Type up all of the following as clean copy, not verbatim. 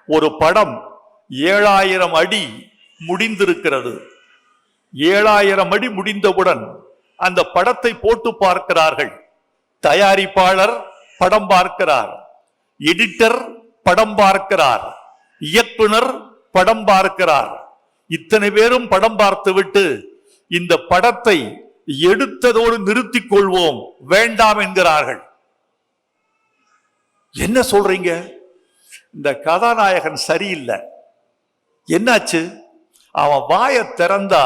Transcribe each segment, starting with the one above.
ஒரு படம் 7000 அடி முடிந்திருக்கிறது. 7000 அடி முடிந்தவுடன் அந்த படத்தை போட்டு பார்க்கிறார்கள். தயாரிப்பாளர் படம் பார்க்கிறார், எடிட்டர் படம் பார்க்கிறார், இயக்குனர் படம் பார்க்கிறார். இத்தனை பேரும் படம் பார்த்துவிட்டு இந்த படத்தை எடுத்ததோடு நிறுத்திக் கொள்வோம், வேண்டாம் என்கிறார்கள். என்ன சொல்றீங்க? இந்த கதாநாயகன் சரியில்லை. என்னாச்சு? அவன் வாயை திறந்தா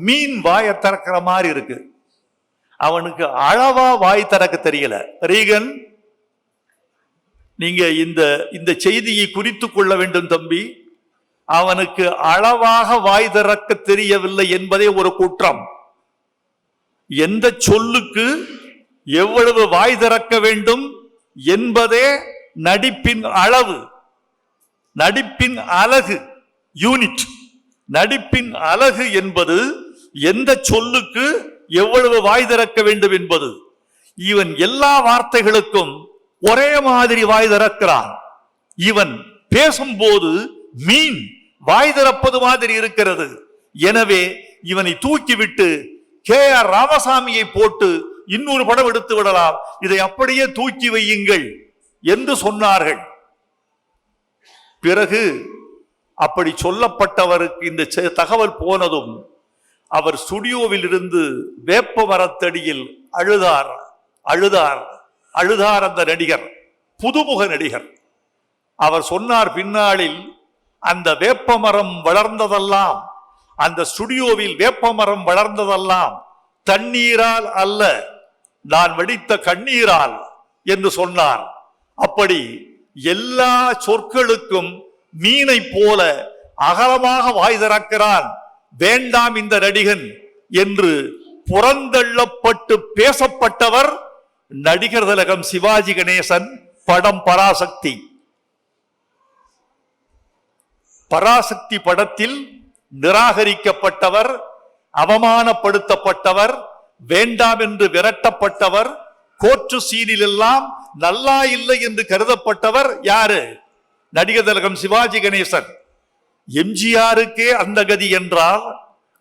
மீன் வாயை திறக்கிற மாதிரி இருக்கு. அவனுக்கு அளவா வாய் திறக்க தெரியல. ரீகன், நீங்க இந்த செய்தியை குறித்துக் கொள்ள வேண்டும் தம்பி. அவனுக்கு அளவாக வாய் திறக்க தெரியவில்லை என்பதே ஒரு குற்றம். எந்த சொல்லுக்கு எவ்வளவு வாய் திறக்க வேண்டும் என்பதே நடிப்பின் அளவு, நடிப்பின் அழகு, யூனிட். நடிப்பின் அழகு என்பது எந்த சொல்லுக்கு எவ்வளவு வாய் திறக்க வேண்டும் என்பது. இவன் எல்லா வார்த்தைகளுக்கும் ஒரே மாதிரி வாய் திறக்கிறான். இவன் பேசும்போது மீன் வாய் திறப்பது மாதிரி இருக்கிறது. எனவே இவனை தூக்கிவிட்டு KR ராமசாமியை போட்டு இன்னொரு படம் எடுத்து விடலாம், இதை அப்படியே தூக்கி வையுங்கள் என்று சொன்னார்கள். பிறகு அப்படி சொல்லப்பட்டவருக்கு இந்த தகவல் போனதும் அவர் ஸ்டுடியோவில் இருந்து வேப்ப மரத்தடியில் அழுதார் அழுதார் அழுதார். அந்த நடிகர் புதுமுக நடிகர். அவர் சொன்னார் பின்னாளில், அந்த வேப்ப மரம் வளர்ந்ததெல்லாம், அந்த ஸ்டுடியோவில் வேப்ப மரம் வளர்ந்ததெல்லாம் தண்ணீரால் அல்ல, நான் வடித்த கண்ணீரால் என்று சொன்னார். அப்படி எல்லா சொற்களுக்கும் மீனை போல அகலமாக வாய் திறக்கிறான், வேண்டாம் இந்த நடிகன் என்று புறந்தள்ளப்பட்டு பேசப்பட்டவர் நடிகர் திலகம் சிவாஜி கணேசன். படம் பராசக்தி. பராசக்தி படத்தில் நிராகரிக்கப்பட்டவர், அவமானப்படுத்தப்பட்டவர், வேண்டாம் என்று விரட்டப்பட்டவர், கோர்ட்டு சீனில் எல்லாம் நல்லா இல்லை என்று கருதப்பட்டவர் யாரு? நடிகர் திலகம் சிவாஜி கணேசன். எம்ஜிஆருக்கே அந்த கதி என்றால்,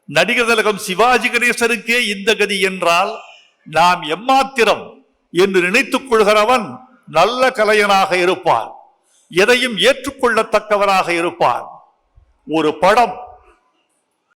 நடிகர் திலகம் சிவாஜி கணேசனுக்கே இந்த கதி என்றால், நாம் எம்மாத்திரம் என்று நினைத்துக் கொள்கிறவன் நல்ல கலைஞனாக இருப்பான், எதையும் ஏற்றுக்கொள்ளத்தக்கவனாக இருப்பான். ஒரு படம்